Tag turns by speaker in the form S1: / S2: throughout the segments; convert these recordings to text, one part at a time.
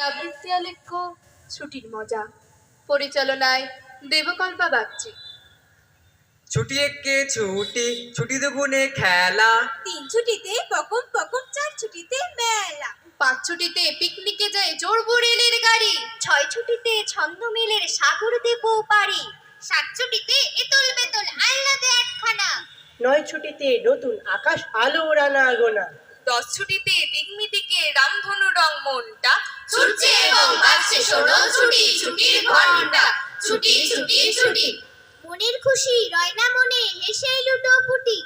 S1: আবৃত্তি আলেখ্য ছুটির মজা, পরিচালনায় দেবকল্পা বাগচি।
S2: ছুটি একে ছুটি, ছুটি দুগুণে খেলা,
S3: 3 ছুটিতে পকম পকম, 4 ছুটিতে মেলা,
S1: 5 ছুটিতে পিকনিকে যায় জোড়বো রেলের গাড়ি,
S3: 6 ছুটিতে ছন্দ মিলের সাগর দেব পারি, 7 ছুটিতে এতল বেতল আহ্লাদে একখানা,
S4: 9 ছুটিতে নতুন আকাশ আলো রানা গোনা,
S1: 10 ছুটিতে দিগমিদিকে রামধনু রং মনটা
S3: ছুটছে এবং বাজছে শোনো ছুটি ছুটির ঘন্টা, ছুটি ছুটি ছুটি। মনের খুশি রয়না মনে হেসে লুটো পুটি,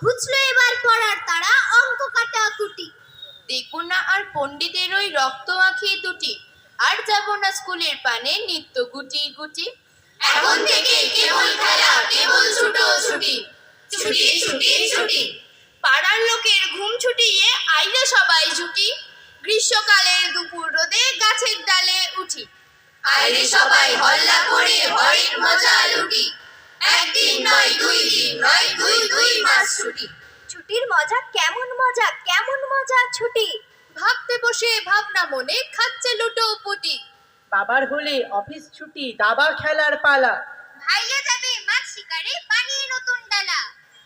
S3: ঘুচলো এবার পড়ার তারা অঙ্ক কাটা কুটি।
S1: দেখবো না আর পণ্ডিতের ওই রক্ত মাখিয়ে দুটি, আর যাব না স্কুলের পানে নিত্য গুটি গুটি।
S3: এখন থেকে কেবল খেলা কেবল ছুটো ছুটি, ছুটি ছুটি ছুটি।
S1: পাড়ার লোকের ঘুম ছুটিয়ে আইলে সবাই জুটি, গ্রীষ্মকালের দুপুর রোদে গাছের ডালে উঠি,
S3: আইরে সবাই হল্লা করে হরিণ মজা লুটি, একদিন নয় 2 দিন নয় 2 মাস ছুটি। ছুটির মজা কেমন মজা কেমন মজা ছুটি,
S1: ভাবতে বসে ভাবনা মনে খাচ্ছে লুটো পুটি।
S4: বাবার হলে অফিস ছুটি, দাবা খেলার পালা,
S3: ভাইয়া যাবে মাছ শিকারে বানিয়ে নতুন ডালা,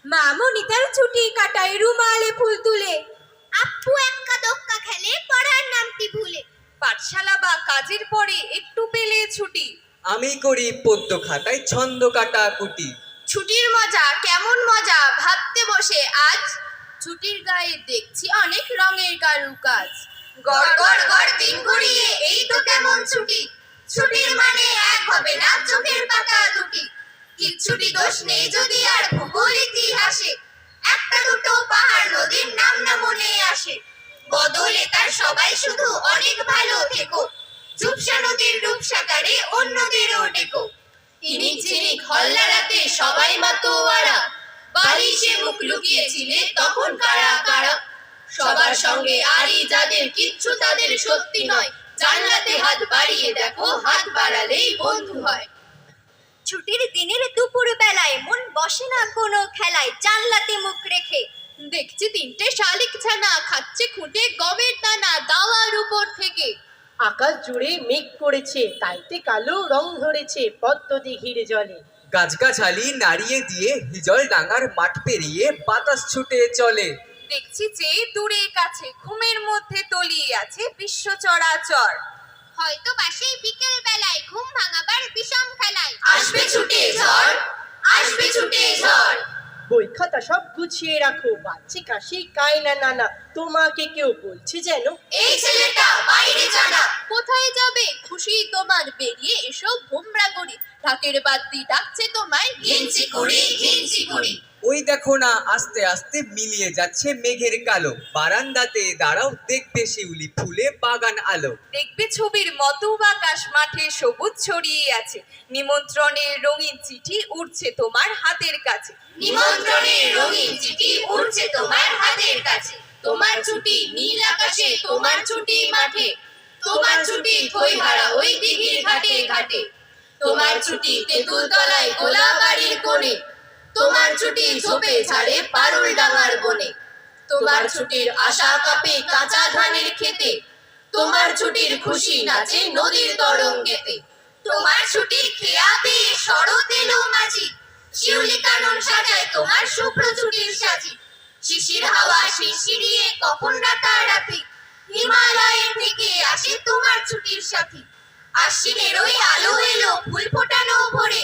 S3: মামুনি তার ছুটি কাটায় রুমালে ফুল তুলে, আপু এক্কা দোক্কা খেলে পড়ার নামটি ভুলে।
S1: পাঠশালা বা কাজের পরে একটু পেলে ছুটি,
S2: আমি করি পদ্য খাতায় ছন্দ কাটা কুটি।
S1: ছুটির মজা কেমন মজা ভাবতে বসে আজ, ছুটির গায়ে দেখছি অনেক রঙের কারুকাজ।
S3: গড় গড় গড় দিন ঘুরিয়ে এই তো কেমন ছুটি, ছুটির মানে এক হবে না চোখের পাতা দুটি, কিচ্ছুটি দোষ নেই যদি আর ভূগোল ইতিহাসে, একটা দুটো পাহাড় নদীর নাম না মনে আসে, বদলে তার সবাই শুধু অনেক ভালো থেকো, ঝুপসা নদীর রূপসাকারে অন্যদেরও ডেকো।
S1: ইনিক ঝিনিক হল্লা রাতে সবাই মাতোয়ারা, বালিশে মুখ লুকিয়েছিলে তখন কারা কারা। সবার সঙ্গে আরই যাদের কিচ্ছু তাদের সত্যি নয়, জানলাতে হাত বাড়িয়ে দেখো হাত বাড়ালেই বন্ধু হয়।
S3: ছুটির দিনের দুপুর বেলায় মন বসে না কোনো খেলায়, জানলাতে মুখ রেখে
S1: দেখছি 3টে শালিক ছানা খাচ্ছে খুঁটে গমের দানা দাওয়ার উপর থেকে।
S4: আকাশ জুড়ে মেঘ করেছে, তাইতে কালো রং ধরেছে পদ্ম দিঘির জলে,
S2: গাছগাছালি নাড়িয়ে দিয়ে হিজল ডাঙার মাঠ পেরিয়ে বাতাস ছুটে চলে।
S1: দেখছি যে দূরে কাছে ঘুমের মধ্যে তলিয়ে আছে বিশ্ব চরাচর।
S3: হয়তো পাশেই বিকেল বেলায় ঘুম ভাঙাবার বিষম খেলায় আসবে ছুটে ঝড়, আসবে ছুটে ঝড়।
S4: বই খাতা সব গুছিয়ে রাখো, বাচ্চি কাশি কায়না নানা, তোমাকে কেউ বলছে যেন
S3: এই ছেলেটা বাইরে জানা।
S1: কোথায় যাবে খুশি তোমার বেরিয়ে এসো ভোমরা গড়ি, ঢাকের বাদ্যি ডাকছে তোমায়
S3: ঘিঞ্চি করি ঘিঞ্চি করি।
S2: ওই দেখো না আস্তে আস্তে মিলিয়ে যাচ্ছে মেঘের কালো, বারান্দাতে দাঁড়াও দেখবে শিউলি ফুলে বাগান আলো।
S1: দেখবে ছবির মতো আকাশ মাঠে সবুজ ছড়িয়ে আছে, নিমন্ত্রণের রঙিন চিঠি উড়ছে তোমার হাতের কাছে।
S3: নিমন্ত্রণের রঙিন চিঠি উড়ছে তোমার হাতের কাছে, তোমার ছুটি নীল আকাশে তোমার ছুটি মাঠে, তোমার ছুটি থইহারা ওই দিঘির ঘাটে ঘাটে, তোমার ছুটি তেঁতুল তলায় গোলা বাড়ির কোণে, তোমার ছুটি ঝোপে ঝাড়ে পারুল ডাঙার বনে, তোমার ছুটির আশা কাপে কাঁচা ধানের খেতে, তোমার ছুটির খুশি নাচে নদীর তরঙ্গেতে, তোমার ছুটি খেয়া পেয়ে শরৎ এলো মাঝি, শিউলি কানন সাজায় তোমার শুভ্র ছুটির সাজি, শিশির হাওয়া শিরশিরিয়ে কখন রাতারাতি, হিমালয়ের থেকে আসে তোমার ছুটির সাথী, আশ্বিনের ওই আলো এলো ফুল ফোটানো ভরে,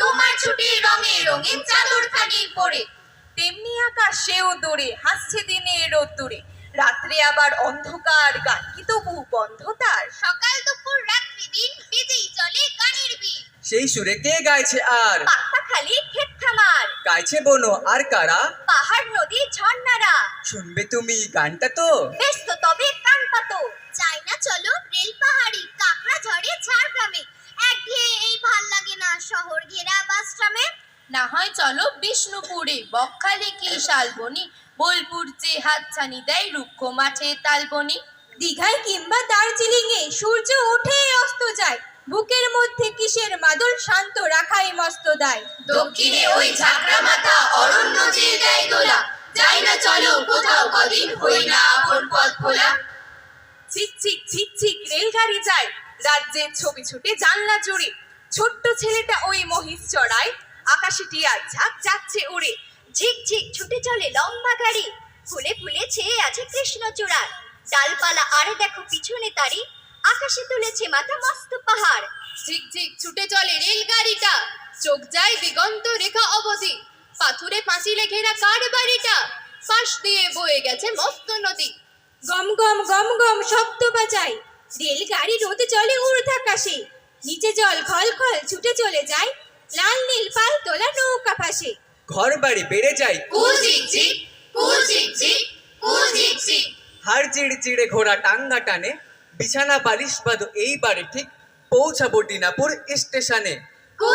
S3: তোমার ছুটির রঙে রঙিন চাদর খানি পরে।
S1: তেমনি আকাশ সেও দূরে হাসছে দিনের রোদ্দুরে, রাত্রে আবার অন্ধকার গান কি তবু বন্ধ তার।
S3: সকাল দুপুর রাত্রি দিন বেজেই চলে গানের বীর,
S2: সেই সুরে কে গাইছে আর
S3: পাক্কা খালি ক্ষেত খামার,
S2: গাইছে বনো আর কারা,
S3: পাহাড় নদী ঝর্ণারা।
S2: শুনবে তুমি গানটা তো?
S3: বেশ তো তবে কান পাতো, চাই না চলো রেল পাহাড়ি কাকড়া ঝড়ে ঝাড়গ্রামে, একঘেয়ে এই ভাল লাগে না শহর ঘেরা বাস ট্রামে।
S1: না হয় চলো বিষ্ণুপুরে বকখালি কি শালবনি, বোলপুর যে হাতছানি দেয় রুক্ষ মাঠে তালবনি,
S3: দীঘায় কিংবা দার্জিলিং এ সূর্য ওঠে অস্ত যায়, বুকের মধ্যে কিসের মাদল শান্ত রাখাই মস্ত দায়। দক্ষিণে ওই ঝাঁকড়া মাথা অরণ্য যে দেয় দোলা, যাই না চলো কোথাও কদিন হই না আপন পথ খোলা।
S1: ঝিকঝিক ঝিকঝিক রেলগাড়ি
S5: বাড়ি যায়, রাজ্যের ছবি ছুটে জানলা জুড়ে। ছোট্ট ছেলেটা ওই মহিষ চড়ায়, আকাশে টিয়ার ঝাঁক যাচ্ছে উড়ে।
S3: ঝিকঝিক ছুটে চলে লম্বা গাড়ি, ফুলে ফুলে ছেয়ে আছে কৃষ্ণচূড়ার ডালপালা, আর দেখো পিছনে তারি, আকাশে তুলেছে মাথা মস্ত পাহাড়।
S1: ঝিকঝিক ছুটে চলে রেলগাড়িটা, চোখ যায় দিগন্ত রেখা অবধি। পাথুরে পাঁচিলে ঘেরা কার বাড়িটা, পাশ দিয়ে বয়ে গেছে মস্ত নদী।
S5: গম গম গম গম শব্দ বাজায়, রেলগাড়ি রোদে চলে ঊর্ধ্বাকাশে। নিচে জল খল খল ছুটে চলে যায়, লাল নীল পাল তোলা নৌকা ভাসে।
S2: ঘর বাড়ি বেড়ে যায়,
S3: কু ঝিকঝিক, কু ঝিকঝিক, কু ঝিকঝিক।
S2: হাড় চিড়ে ঘোড়া টাঙ্গা টানে, বিছানা বালিশ বাঁধো এইবারে ঠিক পৌঁছাবো ডিনাপুর স্টেশনে।
S3: কু